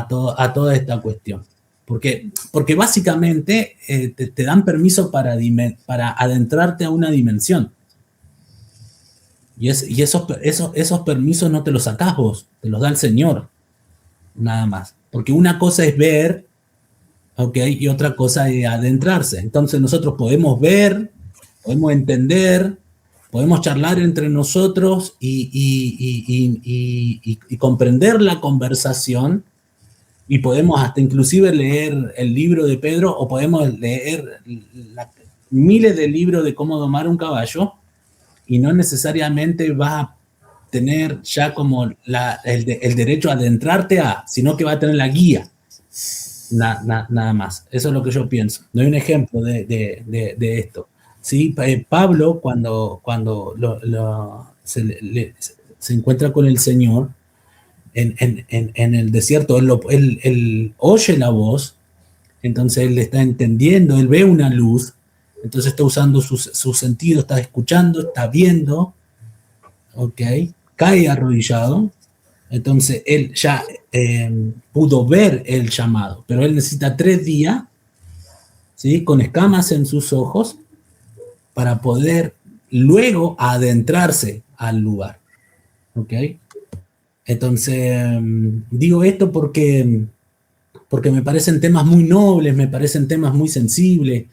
toda esta cuestión. Porque básicamente te dan permiso para adentrarte a una dimensión. Y esos permisos no te los sacás vos, te los da el Señor, nada más. Porque una cosa es ver, ¿ok? Y otra cosa es adentrarse. Entonces nosotros podemos ver, podemos entender, podemos charlar entre nosotros y comprender la conversación, y podemos hasta inclusive leer el libro de Pedro o podemos leer miles de libros de cómo domar un caballo y no necesariamente vas a tener ya como el derecho a adentrarte sino que va a tener la guía. Nada más. Eso es lo que yo pienso. Doy un ejemplo de esto. ¿Sí? Pablo, cuando se encuentra con el Señor en el desierto, él oye la voz, entonces él está entendiendo, él ve una luz, entonces está usando su sentido, está escuchando, está viendo, ¿ok? Cae arrodillado, entonces él ya pudo ver el llamado, pero él necesita 3 días, ¿sí? Con escamas en sus ojos para poder luego adentrarse al lugar, ¿ok? Entonces, digo esto porque me parecen temas muy nobles, me parecen temas muy sensibles,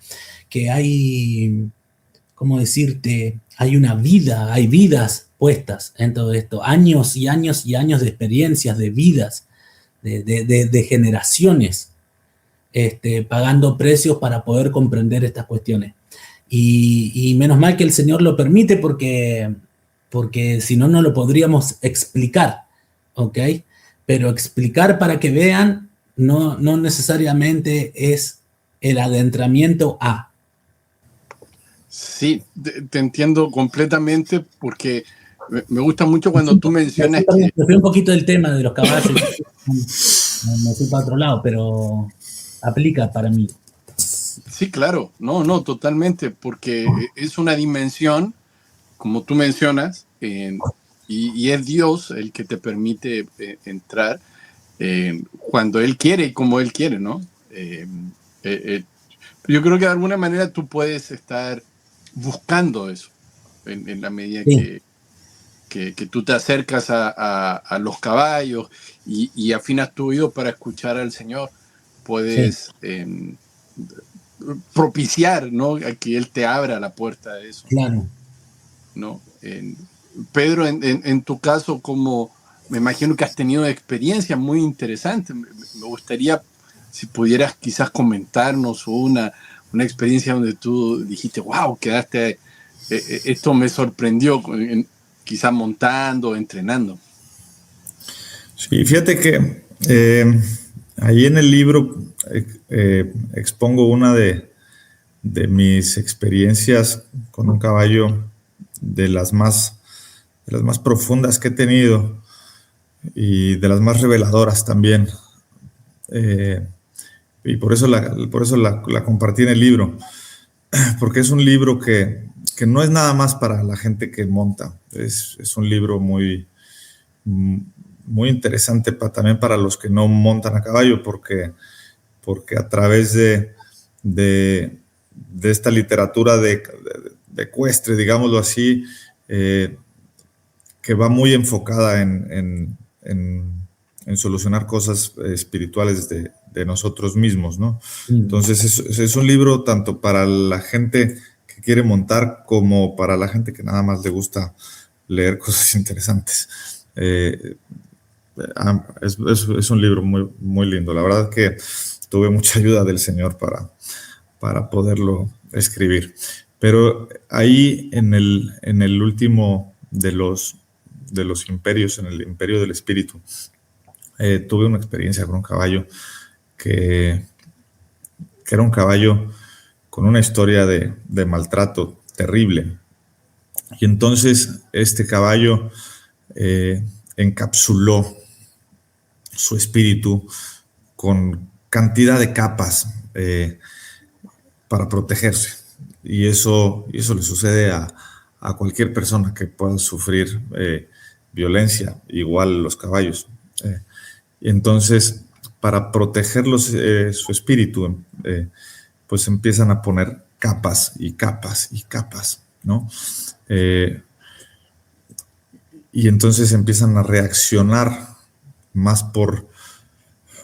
que hay, ¿cómo decirte? Hay una vida, hay vidas puestas en todo esto, años y años y años de experiencias, de vidas, de generaciones, pagando precios para poder comprender estas cuestiones. Y menos mal que el Señor lo permite porque si no, no lo podríamos explicar, ¿ok? Pero explicar para que vean no necesariamente es el adentramiento a. Sí, te entiendo completamente porque me gusta mucho cuando tú mencionas que... Me fui un poquito del tema de los caballos, me fui para otro lado, pero aplica para mí. Sí, claro, no, totalmente, porque es una dimensión, como tú mencionas, y es Dios el que te permite entrar cuando Él quiere y como Él quiere, ¿no? Yo creo que de alguna manera tú puedes estar buscando eso en la medida Sí, que tú te acercas a los caballos y afinas tu oído para escuchar al Señor, sí, puedes propiciar, ¿no? A que Él te abra la puerta de eso, claro. ¿no? Pedro, en tu caso, como me imagino que has tenido experiencias muy interesantes, me gustaría si pudieras quizás comentarnos una experiencia donde tú dijiste, wow, quedaste, esto me sorprendió, quizás montando, entrenando. Sí, fíjate que ahí en el libro expongo una de mis experiencias con un caballo de de las más profundas que he tenido y de las más reveladoras también. Eh, y por eso la compartí en el libro, porque es un libro que no es nada más para la gente que monta, es un libro muy interesante también para los que no montan a caballo, porque a través de, de esta literatura de ecuestre, digámoslo así, eh, que va muy enfocada en solucionar cosas espirituales de nosotros mismos, ¿no? Mm. Entonces es un libro tanto para la gente que quiere montar como para la gente que nada más le gusta leer cosas interesantes. Eh, es un libro muy lindo. La verdad que tuve mucha ayuda del Señor para poderlo escribir. Pero ahí en el último de los imperios, en el imperio del espíritu, tuve una experiencia con un caballo que, que era un caballo con una historia de maltrato terrible. Y entonces este caballo encapsuló su espíritu con cantidad de capas para protegerse. Y eso le sucede a cualquier persona que pueda sufrir violencia, igual los caballos. Y entonces, para protegerlos, su espíritu, pues empiezan a poner capas y capas y capas, ¿no? Eh, y entonces empiezan a reaccionar más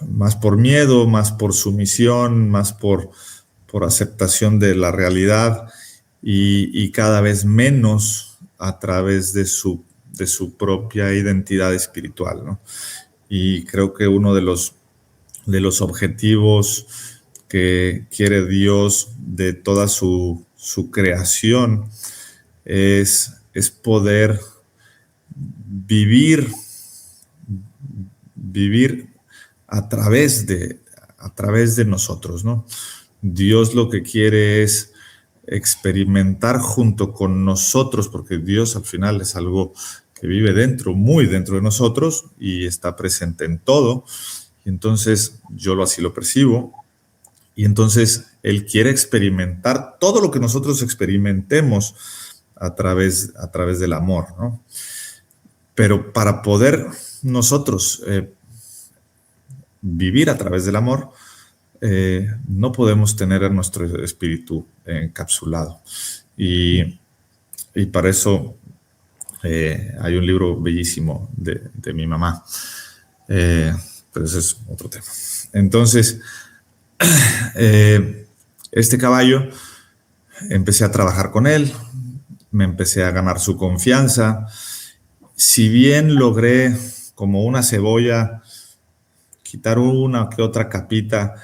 más por miedo, más por sumisión, más por aceptación de la realidad y cada vez menos a través de su propia identidad espiritual, ¿no? Y creo que uno de los objetivos que quiere Dios de toda su creación es poder vivir, vivir a través de nosotros, ¿no? Dios lo que quiere es experimentar junto con nosotros, porque Dios al final es algo que vive dentro, muy dentro de nosotros y está presente en todo. Y entonces yo así lo percibo. Y entonces Él quiere experimentar todo lo que nosotros experimentemos a través del amor, ¿no? Pero para poder nosotros vivir a través del amor, no podemos tener a nuestro espíritu encapsulado. Y para eso hay un libro bellísimo de mi mamá, pero ese es otro tema. Entonces, este caballo, empecé a trabajar con él, me empecé a ganar su confianza. Si bien logré, como una cebolla, quitar una que otra capita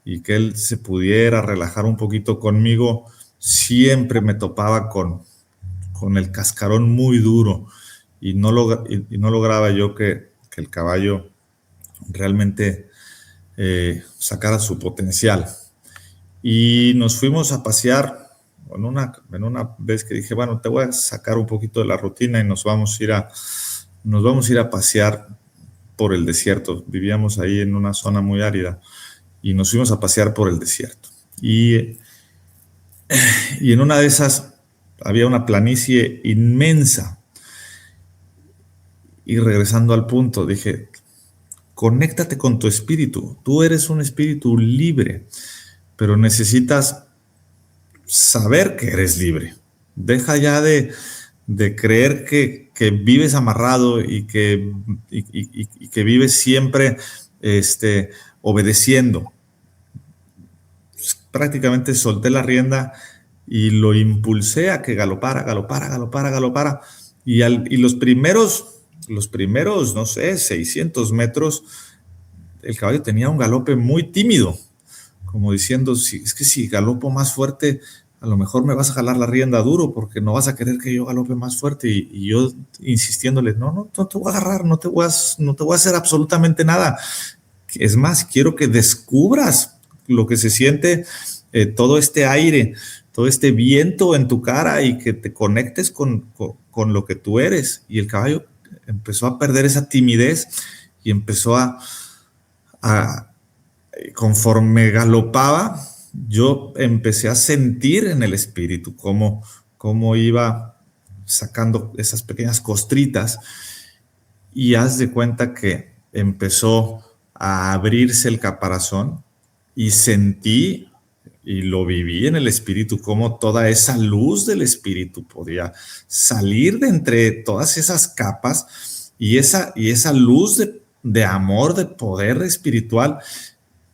y que él se pudiera relajar un poquito conmigo, siempre me topaba con el cascarón muy duro y y no lograba yo que el caballo realmente sacara su potencial. Y nos fuimos a pasear en una vez que dije, bueno, te voy a sacar un poquito de la rutina y nos vamos a ir a pasear por el desierto. Vivíamos ahí en una zona muy árida y nos fuimos a pasear por el desierto. Y en una de esas había una planicie inmensa. Y regresando al punto, dije, conéctate con tu espíritu. Tú eres un espíritu libre. pero necesitas saber que eres libre. Deja ya de creer que vives amarrado y que vives siempre obedeciendo. Pues, prácticamente solté la rienda y lo impulsé a que galopara. Y los primeros, no sé, 600 metros, el caballo tenía un galope muy tímido, como diciendo, es que si galopo más fuerte, a lo mejor me vas a jalar la rienda duro porque no vas a querer que yo galope más fuerte. Y yo insistiéndole, no te voy a agarrar, no te voy a hacer absolutamente nada. Es más, quiero que descubras lo que se siente, todo este aire, todo este viento en tu cara y que te conectes con lo que tú eres. Y el caballo empezó a perder esa timidez y empezó a conforme galopaba, yo empecé a sentir en el espíritu cómo iba sacando esas pequeñas costritas, y haz de cuenta que empezó a abrirse el caparazón y sentí y lo viví en el espíritu, cómo toda esa luz del espíritu podía salir de entre todas esas capas, y esa luz de amor, de poder espiritual,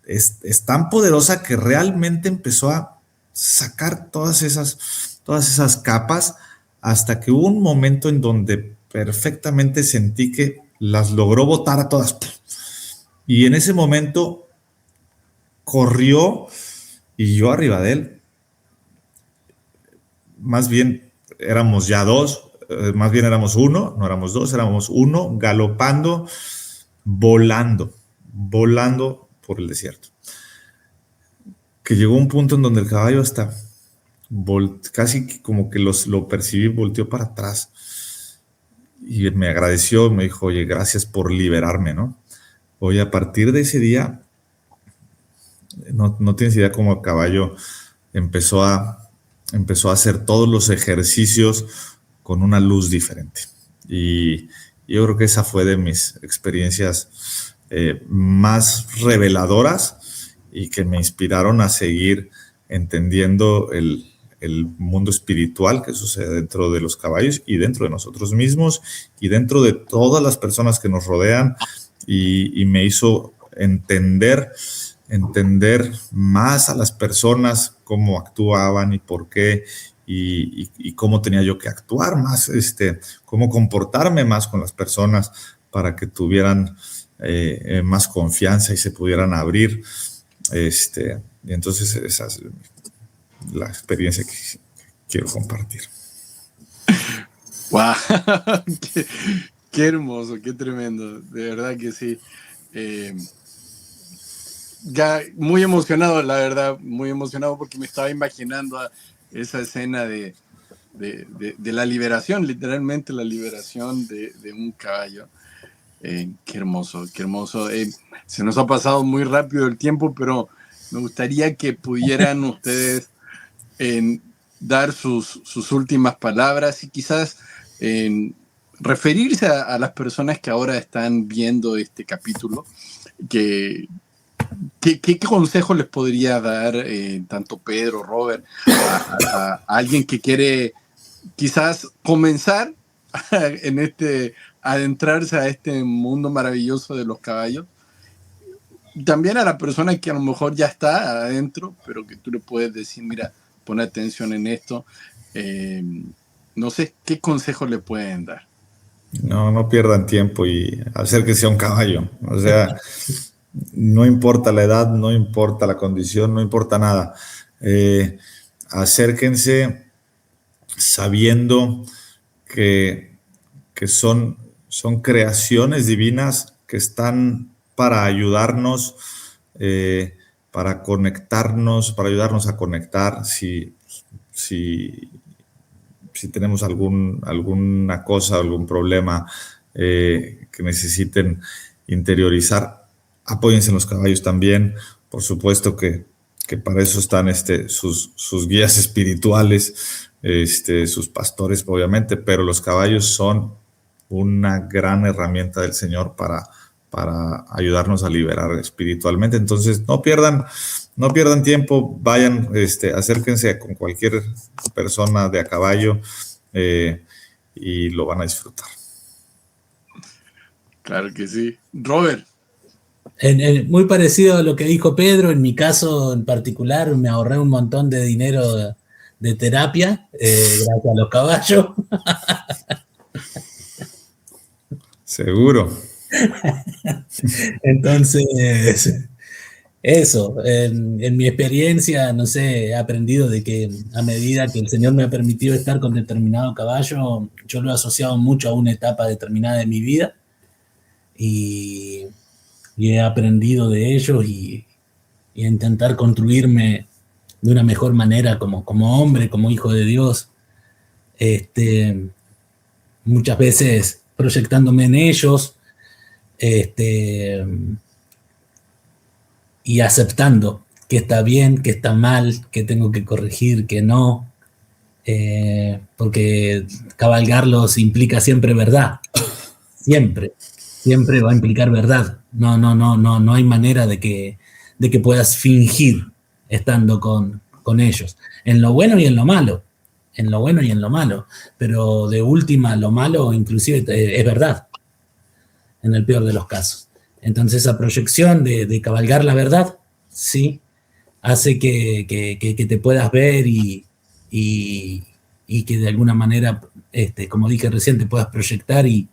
es tan poderosa que realmente empezó a sacar todas esas capas, hasta que hubo un momento en donde perfectamente sentí que las logró botar a todas. Y en ese momento corrió y yo arriba de él. Más bien éramos ya dos, más bien éramos uno, no éramos dos, éramos uno, galopando, volando por el desierto. Que llegó un punto en donde el caballo hasta casi como que lo percibí, volteó para atrás y me agradeció, me dijo, oye, gracias por liberarme, ¿no? Oye, a partir de ese día, no tienes idea cómo el caballo empezó a hacer todos los ejercicios con una luz diferente. Y yo creo que esa fue de mis experiencias más reveladoras, y que me inspiraron a seguir entendiendo el mundo espiritual que sucede dentro de los caballos y dentro de nosotros mismos y dentro de todas las personas que nos rodean, y me hizo entender más a las personas, cómo actuaban y por qué, y cómo tenía yo que actuar más, cómo comportarme más con las personas para que tuvieran más confianza y se pudieran abrir. Y entonces esa es la experiencia que quiero compartir. ¡Wow! Qué hermoso, qué tremendo. De verdad que sí. Ya muy emocionado, la verdad, muy emocionado, porque me estaba imaginando esa escena de la liberación, literalmente la liberación de un caballo. Qué hermoso, qué hermoso. Se nos ha pasado muy rápido el tiempo, pero me gustaría que pudieran ustedes dar sus últimas palabras y quizás referirse a las personas que ahora están viendo este capítulo. ¿Qué consejo les podría dar tanto Pedro, Robert, a alguien que quiere quizás comenzar adentrarse a este mundo maravilloso de los caballos? También a la persona que a lo mejor ya está adentro, pero que tú le puedes decir, mira, pon atención en esto. No sé, ¿qué consejo le pueden dar? No pierdan tiempo y hacer que sea un caballo. O sea, no importa la edad, no importa la condición, no importa nada. Acérquense sabiendo que son creaciones divinas que están para ayudarnos, para conectarnos, para ayudarnos a conectar si tenemos alguna cosa, algún problema que necesiten interiorizar. Apóyense en los caballos también. Por supuesto que para eso están sus guías espirituales, sus pastores, obviamente, pero los caballos son una gran herramienta del Señor para ayudarnos a liberar espiritualmente. Entonces, no pierdan no pierdan tiempo, vayan, acérquense con cualquier persona de a caballo y lo van a disfrutar. Claro que sí. Robert. Muy parecido a lo que dijo Pedro, en mi caso en particular me ahorré un montón de dinero de terapia gracias a los caballos. Seguro. Entonces, eso, en mi experiencia, no sé, he aprendido de que a medida que el Señor me ha permitido estar con determinado caballo, yo lo he asociado mucho a una etapa determinada de mi vida y he aprendido de ellos y a intentar construirme de una mejor manera como hombre, como hijo de Dios. Muchas veces proyectándome en ellos, y aceptando que está bien, que está mal, que tengo que corregir, que no, porque cabalgarlos implica siempre verdad, siempre va a implicar verdad. No hay manera de que puedas fingir estando con ellos, en lo bueno y en lo malo, pero de última lo malo inclusive es verdad, en el peor de los casos. Entonces esa proyección de cabalgar la verdad, sí, hace que te puedas ver y que de alguna manera, como dije recién, te puedas proyectar y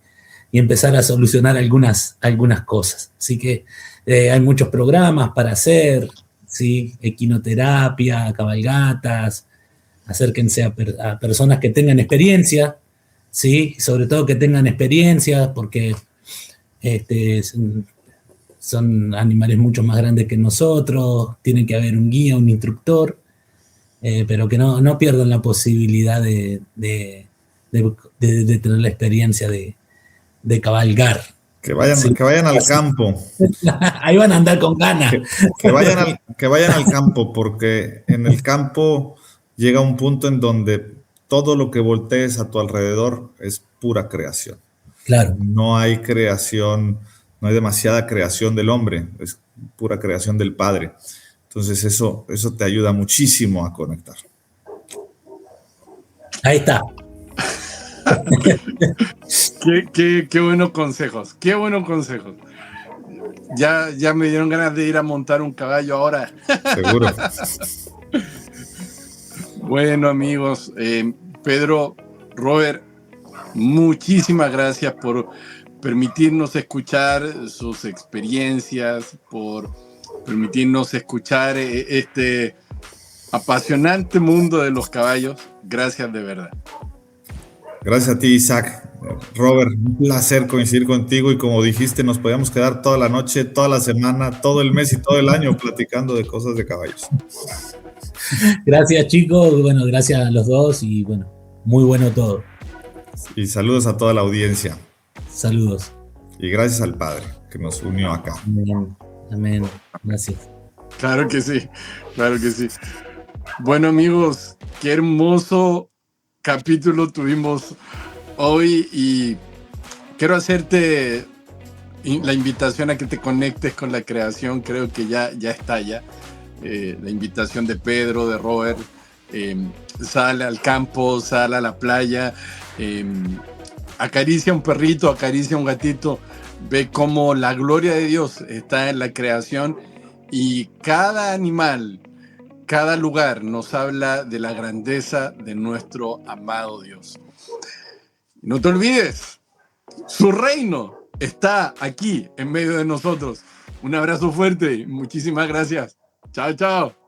empezar a solucionar algunas cosas. Así que hay muchos programas para hacer, ¿sí? Equinoterapia, cabalgatas, acérquense a personas que tengan experiencia, ¿sí? Sobre todo que tengan experiencia, porque son animales mucho más grandes que nosotros, tiene que haber un guía, un instructor, pero que no pierdan la posibilidad de tener la experiencia de cabalgar. Que vayan al campo. Ahí van a andar con ganas. Que vayan al campo, porque en el campo llega un punto en donde todo lo que voltees a tu alrededor es pura creación. Claro. No hay creación, no hay demasiada creación del hombre, es pura creación del Padre. Entonces eso te ayuda muchísimo a conectar. Ahí está. Qué buenos consejos, qué buenos consejos. Ya me dieron ganas de ir a montar un caballo ahora. Seguro. Bueno, amigos, Pedro, Robert, muchísimas gracias por permitirnos escuchar sus experiencias, por permitirnos escuchar este apasionante mundo de los caballos. Gracias de verdad. Gracias a ti, Isaac. Robert, un placer coincidir contigo y como dijiste, nos podíamos quedar toda la noche, toda la semana, todo el mes y todo el año platicando de cosas de caballos. Gracias, chicos. Bueno, gracias a los dos y bueno, muy bueno todo. Y saludos a toda la audiencia. Saludos. Y gracias al Padre que nos unió acá. Amén. Amén. Gracias. Claro que sí, claro que sí. Bueno, amigos, qué hermoso capítulo tuvimos hoy y quiero hacerte la invitación a que te conectes con la creación. Creo que ya está ya. La invitación de Pedro, de Robert, sale al campo, sale a la playa, acaricia un perrito, acaricia un gatito, ve cómo la gloria de Dios está en la creación y cada animal, cada lugar nos habla de la grandeza de nuestro amado Dios. No te olvides, su reino está aquí en medio de nosotros. Un abrazo fuerte y muchísimas gracias. Chao, chao.